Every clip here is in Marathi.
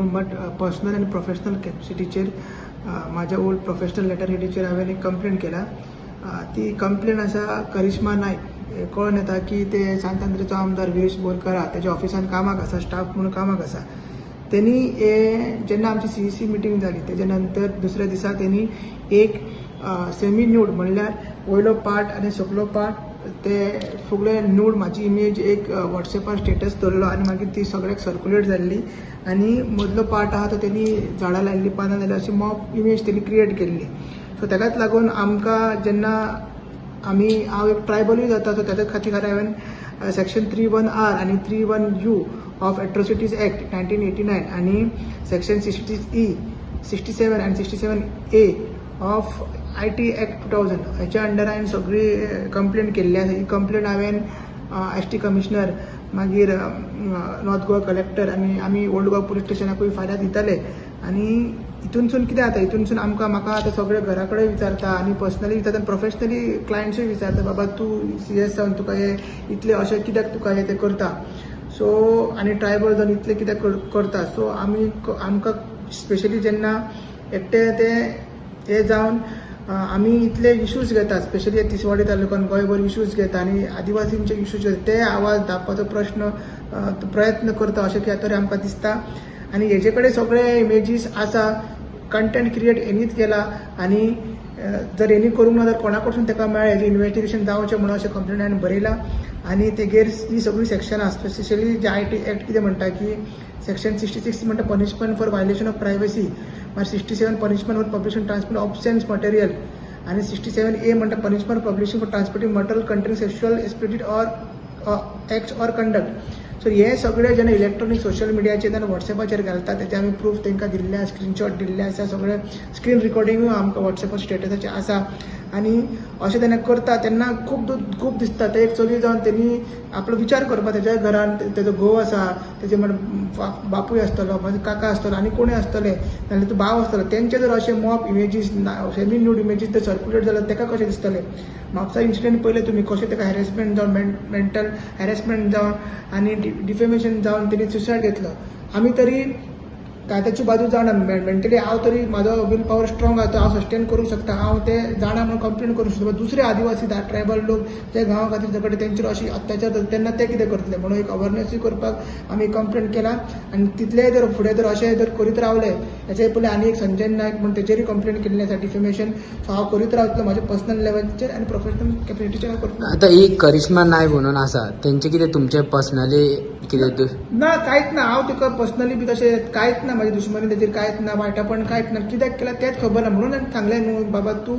पूण बट पर्सनल आनी प्रोफेशनल कॅपेसिटीचेर म्हाज्या ओल्ड प्रोफेशनल लेटर हेडीचेर हांवें एक कंप्लेंट केला. ती कंप्लेंट आसा करिश्मा नायक. कळून येता की ते सांत आंद्रेचो आमदार वीरेश बोरकार आहा, तेज्या ऑफिसान कामाक आसा, स्टाफ म्हणून कामाक आसा. त्यांनी जेन्ना आमची CEC मिटींग जाली तेज्या नंतर दुसऱ्या दिसा त्यांनी एक सेमी न्यूड म्हणल्यार वयलो पार्ट आनी सकलो पार्ट ते सगळे न्यूड म्हाजी इमेज एक वॉट्सॅपार स्टेटस दवरलो आनी मागीर ती सगळ्याक सर्क्युलेट जाल्ली. आनी मदलो पार्ट आहा तो त्यांनी झाडां लायल्ली, पानां लायल्ली, अशी मॉब इमेज त्यांनी क्रिएट केल्ली. सो ताकाच लागून आमकां जेन्ना हांव एक ट्रायबलूय जाता, सो ताच्या खातीर हांवें सेक्शन 31R आणि 31U ऑफ एट्रोसिटीज ॲक्ट 1989 आणि सेक्शन 67 आणि 67A ऑफ IT ॲक्ट 2000 हेच्या अंडर हांवें सगळी कंप्लेंट केल्ली आसा. ही कंप्लेंट हांवें ST कमिशनर, मागीर नॉर्थ गोवा कलेक्टर आनी आमी ओल्ड गोवा पुलीस स्टेशनाकूय फाल्यां दितले. आनी हितूनसून कितें जाता, हितूनसून म्हाका आतां सगळे घरा कडेन विचारता आनी पर्सनली विचारता, प्रोफेशनली क्लायंट्सूय विचारता, बाबा तूं CS जावन तुका हे इतले अशें कित्याक तुका हे ते करता. सो आनी ट्रायबल जावन इतले कित्याक करता. सो आमकां स्पेशली जेन्ना एकटे ते हे जावन आमी इतले इश्यूज घेता, स्पेशली तिसवाडी तालुक्यान गोंयभर इश्यूज घेता आनी आदिवासींचे इश्यूज घेता, ते आवाज दाखोवपाचो प्रयत्न करता अशें कितें तरी आमकां दिसता. आनी हेजे कडेन सगळे इमेजीस आसा, कंटेंट क्रिएट हेणीच केला आनी जर हेणी करूंक ना जाल्यार कोणा कडसून ताका मेळ्ळें हेजें इन्व्हेस्टिगेशन जावचें म्हणून अशें कंप्लेंट हांवें बरयला. आनी तेगेर ही सगळी सेक्शन आसा, स्पेशली जे IT ॲक्ट कितें म्हणटा की सेक्शन 66 म्हणटा punishment for violation of privacy, मागीर 67 punishment for publishing transmit obscene material आनी 67A म्हणटा punishment for publishing for transmitting material containing sexual explicit or acts or conduct. So हे सगळे जेन्ना इलेक्ट्रॉनिक सोशल मिडियाचेर तेन्ना वॉट्सॅपाचेर घालता, तेचे आमी प्रूफ तांकां दिल्ले आसा, स्क्रीनशॉट दिल्ले आसा, सगळे स्क्रीन रिकॉर्डिंगूय आमकां वॉट्सॅपार स्टेटसाचेर आसा. आनी अशें तेन्ना करता तेन्ना खूब दिसता. ते एक चली जावन तेणी आपलो विचार करपा, तेज्या घरान तेजो घोव आसा, तेजे बापूय आसतलो, मागीर काका आसतलो आनी कोणूय आसतले, नाजाल्यार तो भाव आसतलो, तेंचे जर अशे mob images, semi nude images ते सर्क्युलेट जाल्यार ताका कशें दिसतलें. म्हापसा इन्सिडेंट पयले तुमी कशें ताका हॅरेसमेंट जावन, मेंटल हॅरेसमेंट जावन आनी डिफेमेशन जावन तेणी सुसायड घेतलो. आमी तरी ताची बाजू जाणा, मेंटली हांव तरी म्हाजो विल पॉवर स्ट्रॉंग आसा, हांव सस्टेन करूंक शकता, हांव ते जाणा म्हणून कंप्लेंट करूंक शकता. दुसरे आदिवासी ट्रायबल लोक जे गांवा खातीर जे कडेन तेंचेर अशी अत्याचार जाता तेन्ना ते कितें करतले म्हणून एक अवेरनेसूय करपाक आमी कंप्लेंट केला. आनी तितले जर फुडें जर अशें जर करीत रावले, हेचे पयलीं आनी एक संजय नायक म्हणून तेचेरूय कंप्लेंट केल्ली आसा डिफेमेशन. सो हांव करीत रावतलो म्हाज्या पर्सनल लेवलचेर आनी प्रोफेशनल कॅपेसिटीचेर हांव करतलो. आतां ही करिश्मा नायक म्हणून आसा, तेंचे कितें तुमचे पर्सनली कितें ना, कांयच ना. हांव तुका पर्सनली बी तशें कांयच ना, म्हाजी दुश्मनी तेजेर कांयच ना, वायटापण कांयच ना. कित्याक केला तेंच खबर ना म्हणून हांवें सांगलें न्हू, बाबा तूं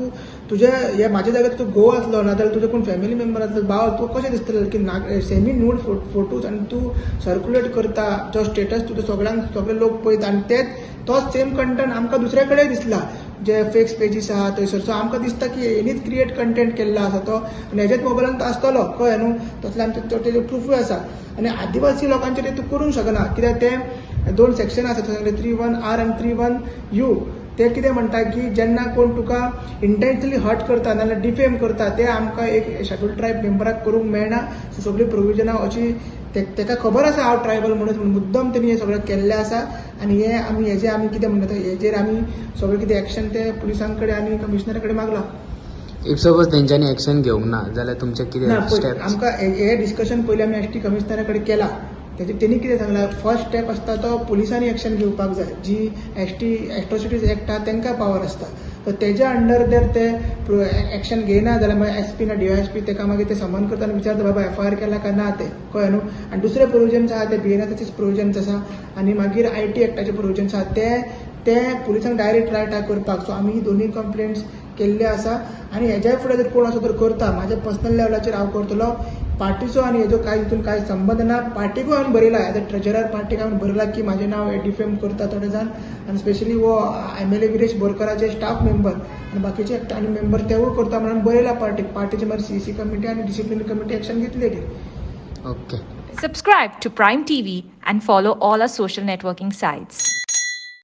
तुजे हे म्हाज्या जाग्यार तूं घोव आसलो नाजाल्यार तुजे कोण फॅमिली मेंबर आसलो, भाव, तूं कशें दिसतलें की सेमी न्यूड फोटोज आनी तूं सर्क्युलेट करता, तो स्टेटस तुजो सगळे लोक पळयता आनी तोच सेम कंटेंट आमकां दुसरे कडेन दिसला, जे फेक्स पेजीस आहा थंयसर. सो आमकां दिसता की हेणीच क्रिएट कंटेंट केल्लो आसा तो आनी हेच्याच मोबायलान तो आसतलो, कळ्ळें न्हू. तसले आमचे तेजे प्रूफूय आसा. आनी आदिवासी लोकांचेर ते तूं करूंक शकना, कित्याक ते 2 सेक्शन आसा, 31R आनी 31U. ते कितें म्हणटा की जेन्ना कोण तुका इंटेन्शनली हर्ट करता नाजाल्यार डिफेम करता, ते आमकां एक शेड्यूल ट्रायब मेंबराक करूंक मेळना. सो सगळी प्रोविजनां अशी ताका खबर आसा हांव ट्रायबल म्हणून मुद्दम तेणी हें सगळें केल्लें आसा. आनी हेजे आमी कितें म्हणटा हेजेर आमी सगळें कितें एक्शन ते पुलिसां कडेन आनी कमिशनरा कडेन मागला. इफ सपोज तेंच्यांनी एक्शन घेवंक ना जाल्यार तुमचे कितें स्टेप्स? आमकां हे डिस्कशन पयलीं आमी ST कमिशनरा कडेन केला. तेणी कितें सांगलां, फर्स्ट स्टेप आसता तो पुलिसांनी एक्शन घेवपाक जाय. जी एट्रोसिटीज ॲक्ट आहा तांकां पावर आसता. सो तेज्या अंडर जर ते एक्शन घेयना जाल्यार मागीर SP ना DYSP ताका मागीर ते समन करता आनी विचारता बाबा FIR केला काय ना ते, कळ्ळें न्हू. आनी दुसरे प्रोविजन्स आहा ते BNSचेच प्रोविजन्स आसा आनी मागीर IT ॲक्टाचे प्रोविजन्स आहा ते पुलिसांक डायरेक्ट रायट करपाक. सो आमी दोनूय कंप्लेंट्स केल्ले आसा. आनी हेज्याय फुडें जर कोण असो जर करता, म्हाज्या पर्सनल लेवलाचेर हांव करतलो. पार्टीचो आनी हेजो कांय हितून कांय संबंध ना. पार्टीकूय हांवें बरयला, एज अ ट्रेजरर पार्टीक हांवें बरयला की म्हाजें नांव डिफेम करता थोडे जाण. आनी स्पेशली वो MLA वीरेश बोरकाराचे स्टाफ मेंबर आनी बाकीचे आनी मेंबर तेवूय करता म्हणून बरयला पार्टीचे. मागीर CC कमिटी आनी डिसिप्लिनरी कमिटी एक्शन घेतली. Okay. Subscribe to Prime TV and follow all our social networking sites.